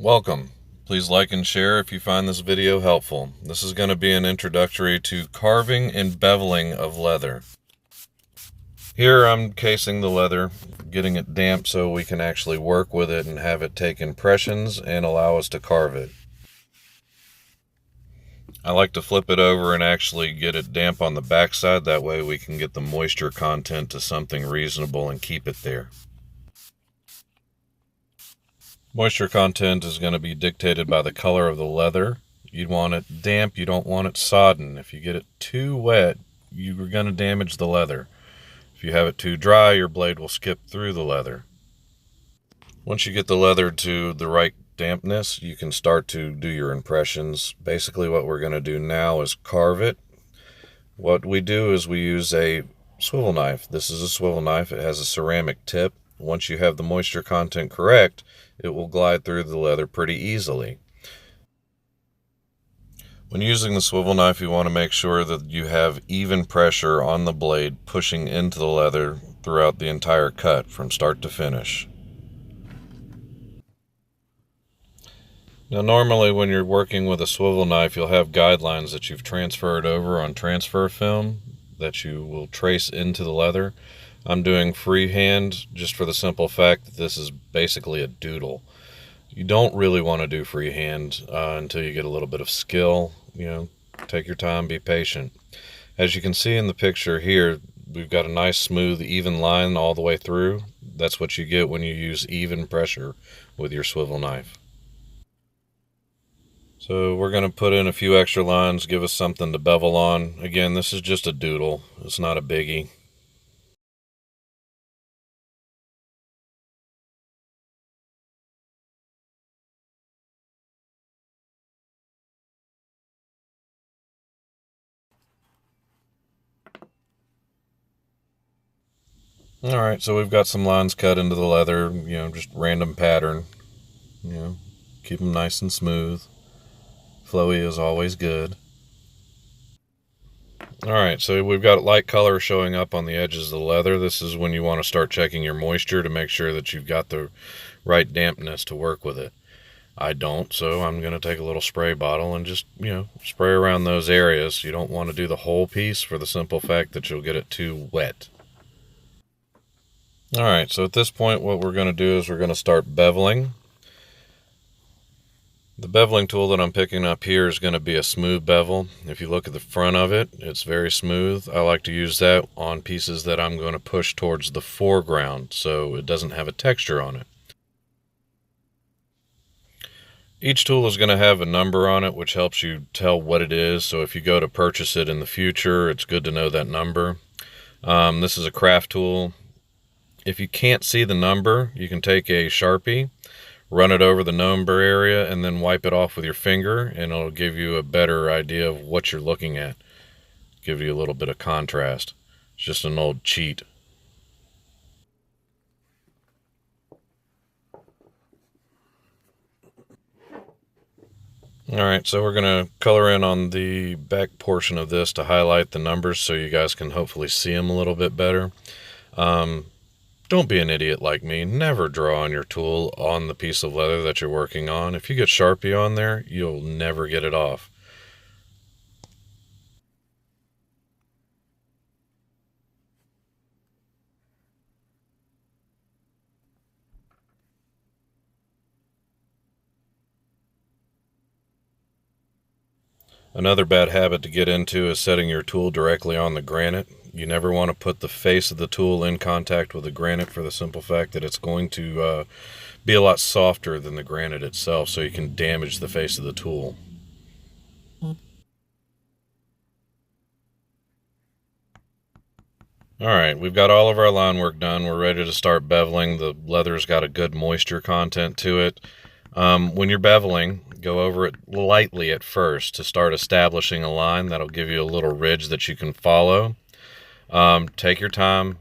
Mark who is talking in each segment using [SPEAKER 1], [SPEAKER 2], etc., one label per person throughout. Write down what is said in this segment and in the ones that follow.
[SPEAKER 1] Welcome. Please like and share if you find this video helpful. This is going to be an introductory to carving and beveling of leather. Here I'm casing the leather, getting it damp so we can actually work with it and have it take impressions and allow us to carve it. I like to flip it over and actually get it damp on the backside, that way we can get the moisture content to something reasonable and keep it there. Moisture content is going to be dictated by the color of the leather. You want it damp, you don't want it sodden. If you get it too wet, you're going to damage the leather. If you have it too dry, your blade will skip through the leather. Once you get the leather to the right dampness, you can start to do your impressions. Basically what we're going to do now is carve it. What we do is we use a swivel knife. This is a swivel knife. It has a ceramic tip. Once you have the moisture content correct, it will glide through the leather pretty easily. When using the swivel knife, you want to make sure that you have even pressure on the blade pushing into the leather throughout the entire cut from start to finish. Now normally when you're working with a swivel knife, you'll have guidelines that you've transferred over on transfer film that you will trace into the leather. I'm doing freehand just for the simple fact that this is basically a doodle. You don't really want to do freehand until you get a little bit of skill. Take your time, be patient. As you can see in the picture here, we've got a nice smooth even line all the way through. That's what you get when you use even pressure with your swivel knife. So we're going to put in a few extra lines, give us something to bevel on. Again, this is just a doodle. It's not a biggie. Alright, so we've got some lines cut into the leather, just random pattern. Keep them nice and smooth. Flowy is always good. Alright, so we've got light color showing up on the edges of the leather. This is when you want to start checking your moisture to make sure that you've got the right dampness to work with it. I don't, so I'm going to take a little spray bottle and just, spray around those areas. You don't want to do the whole piece for the simple fact that you'll get it too wet. Alright, so at this point what we're going to do is we're going to start beveling. The beveling tool that I'm picking up here is going to be a smooth bevel. If you look at the front of it, it's very smooth. I like to use that on pieces that I'm going to push towards the foreground so it doesn't have a texture on it. Each tool is going to have a number on it which helps you tell what it is, so if you go to purchase it in the future, it's good to know that number. This is a craft tool. If you can't see the number, you can take a Sharpie, run it over the number area, and then wipe it off with your finger, and it'll give you a better idea of what you're looking at. Give you a little bit of contrast. It's just an old cheat. Alright, so we're going to color in on the back portion of this to highlight the numbers so you guys can hopefully see them a little bit better. Don't be an idiot like me. Never draw on your tool on the piece of leather that you're working on. If you get Sharpie on there, you'll never get it off. Another bad habit to get into is setting your tool directly on the granite. You never want to put the face of the tool in contact with the granite for the simple fact that it's going to be a lot softer than the granite itself, so you can damage the face of the tool. Alright, we've got all of our line work done. We're ready to start beveling. The leather's got a good moisture content to it. When you're beveling, go over it lightly at first to start establishing a line. That'll give you a little ridge that you can follow. Take your time.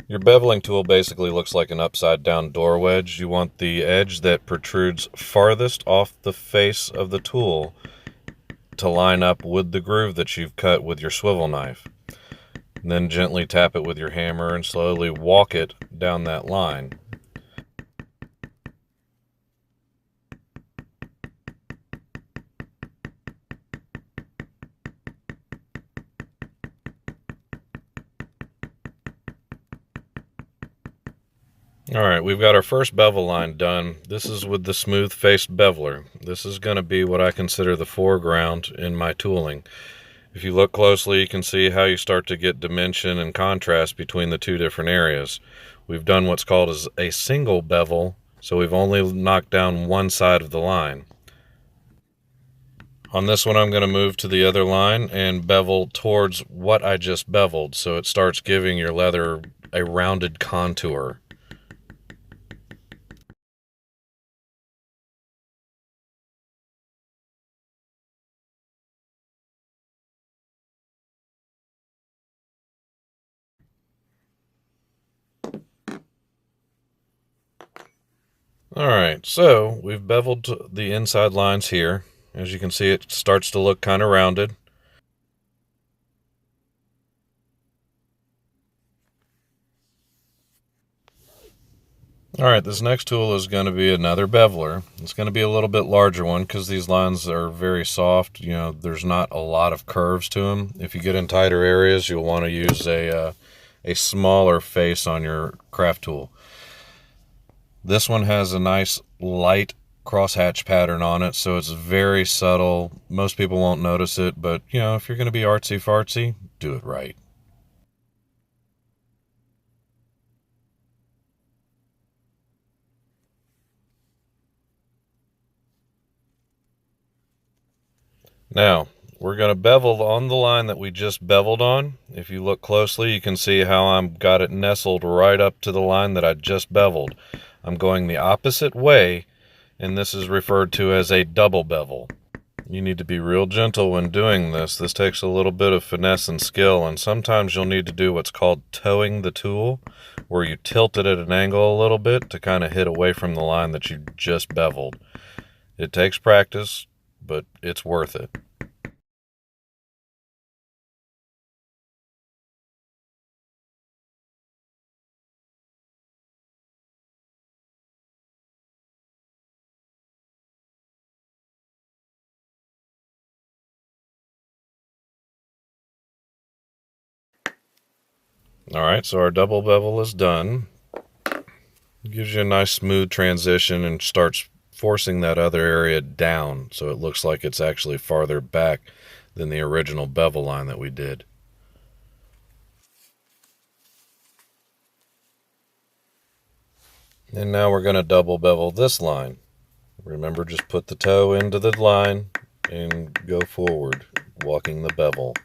[SPEAKER 1] Your beveling tool basically looks like an upside down door wedge. You want the edge that protrudes farthest off the face of the tool to line up with the groove that you've cut with your swivel knife. And then gently tap it with your hammer and slowly walk it down that line. Alright, we've got our first bevel line done. This is with the smooth-faced beveler. This is going to be what I consider the foreground in my tooling. If you look closely, you can see how you start to get dimension and contrast between the two different areas. We've done what's called a single bevel, so we've only knocked down one side of the line. On this one, I'm going to move to the other line and bevel towards what I just beveled, so it starts giving your leather a rounded contour. Alright, so we've beveled the inside lines here. As you can see, it starts to look kind of rounded. Alright, this next tool is going to be another beveler. It's going to be a little bit larger one because these lines are very soft. You know, there's not a lot of curves to them. If you get in tighter areas, you'll want to use a smaller face on your craft tool. This one has a nice light crosshatch pattern on it, so it's very subtle. Most people won't notice it, but you know, if you're going to be artsy fartsy, do it right. Now, we're going to bevel on the line that we just beveled on. If you look closely, you can see how I've got it nestled right up to the line that I just beveled. I'm going the opposite way, and this is referred to as a double bevel. You need to be real gentle when doing this. This takes a little bit of finesse and skill, and sometimes you'll need to do what's called toeing the tool, where you tilt it at an angle a little bit to kind of hit away from the line that you just beveled. It takes practice, but it's worth it. Alright, so our double bevel is done. It gives you a nice smooth transition and starts forcing that other area down so it looks like it's actually farther back than the original bevel line that we did. And now we're going to double bevel this line. Remember, just put the toe into the line and go forward, walking the bevel.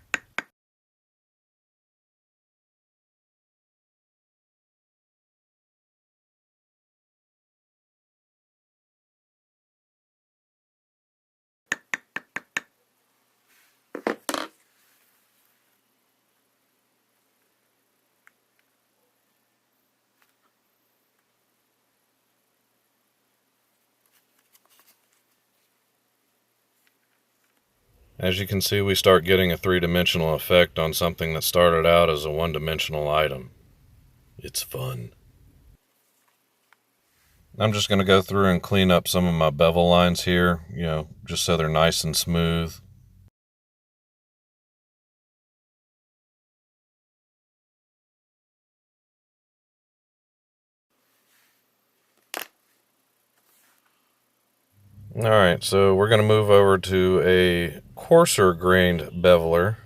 [SPEAKER 1] As you can see, we start getting a three-dimensional effect on something that started out as a one-dimensional item. It's fun. I'm just going to go through and clean up some of my bevel lines here, you know, just so they're nice and smooth. Alright, so we're going to move over to a coarser grained beveler.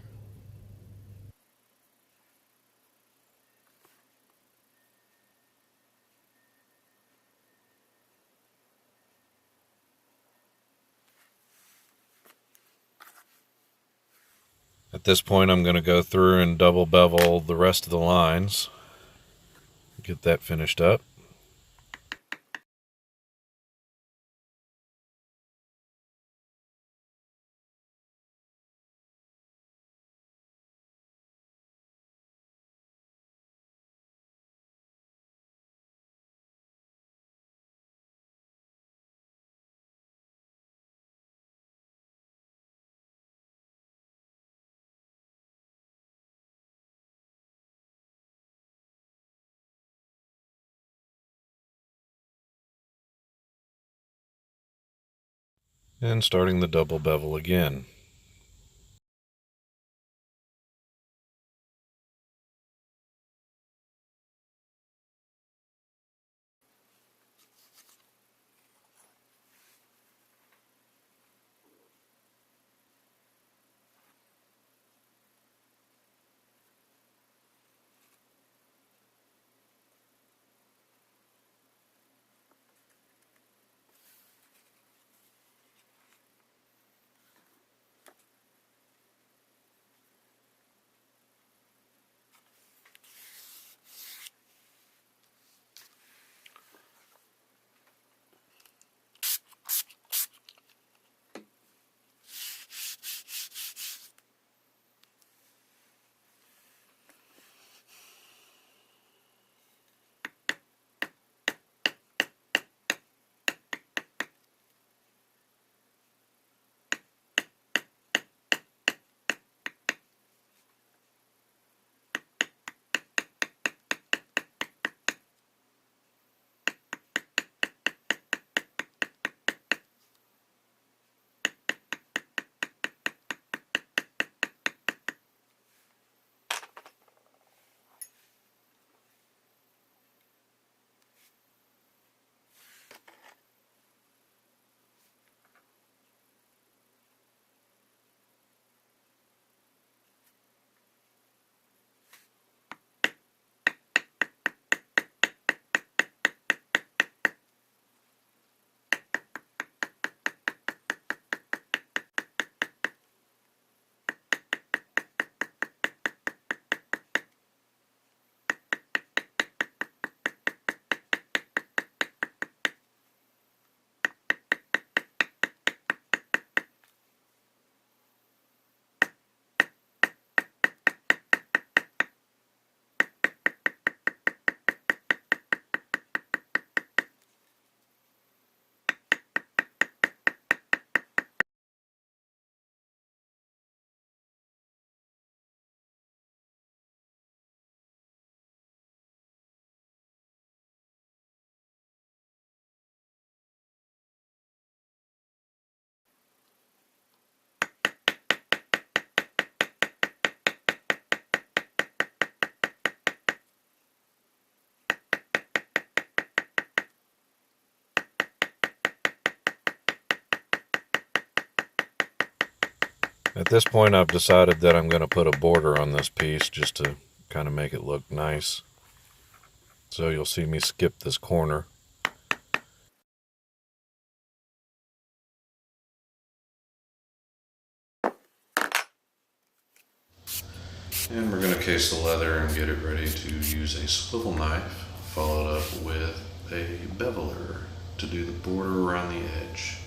[SPEAKER 1] At this point, I'm going to go through and double bevel the rest of the lines. Get that finished up. and starting the double bevel again. At this point, I've decided that I'm going to put a border on this piece just to kind of make it look nice. So you'll see me skip this corner. And we're going to case the leather and get it ready to use a swivel knife, followed up with a beveler to do the border around the edge.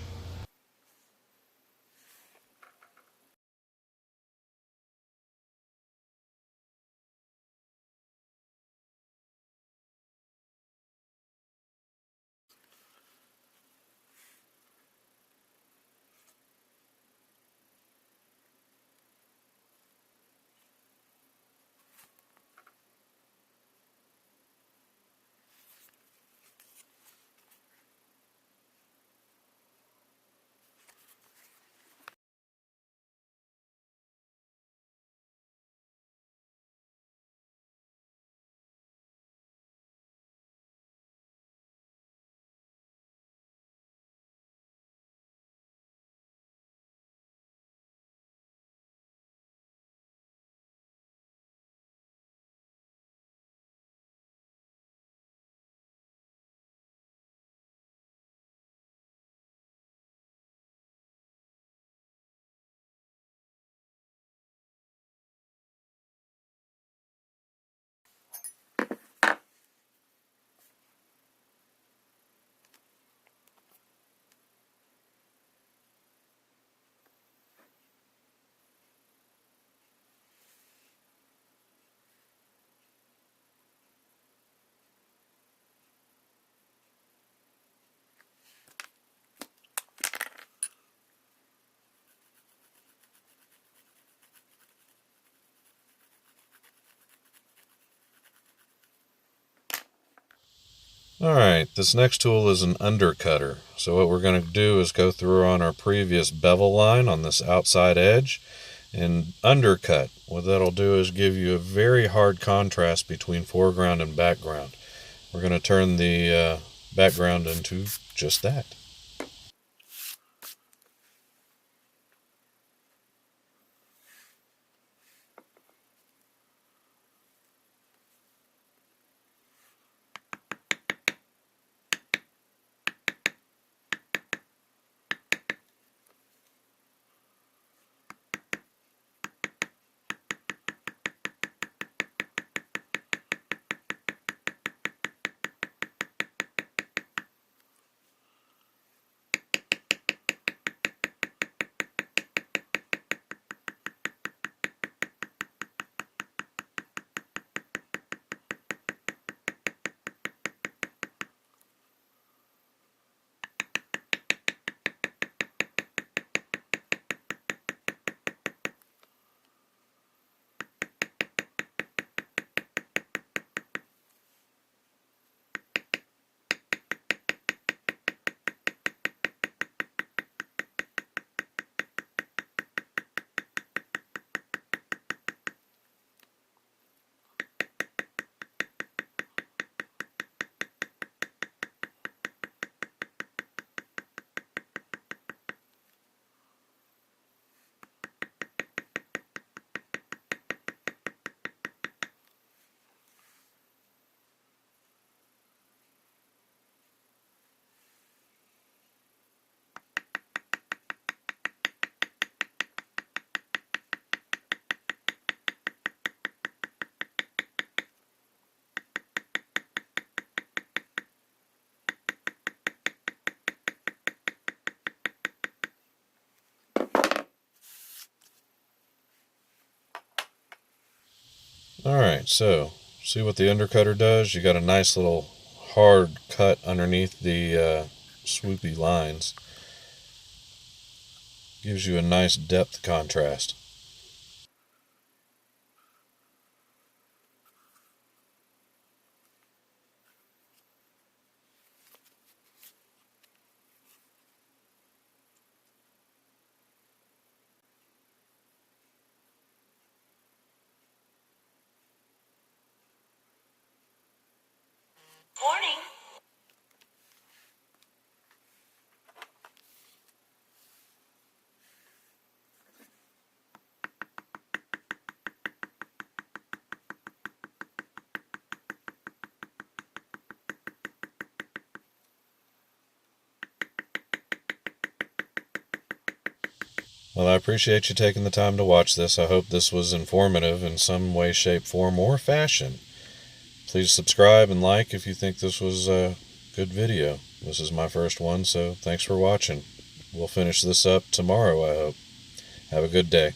[SPEAKER 1] Alright, this next tool is an undercutter. So what we're going to do is go through on our previous bevel line on this outside edge and undercut. What that'll do is give you a very hard contrast between foreground and background. We're going to turn the background into just that. Alright, so see what the undercutter does? You got a nice little hard cut underneath the swoopy lines. Gives you a nice depth contrast.
[SPEAKER 2] Morning.
[SPEAKER 1] Well, I appreciate you taking the time to watch this. I hope this was informative in some way, shape, form, or fashion. Please subscribe and like if you think this was a good video. This is my first one, so thanks for watching. We'll finish this up tomorrow, I hope. Have a good day.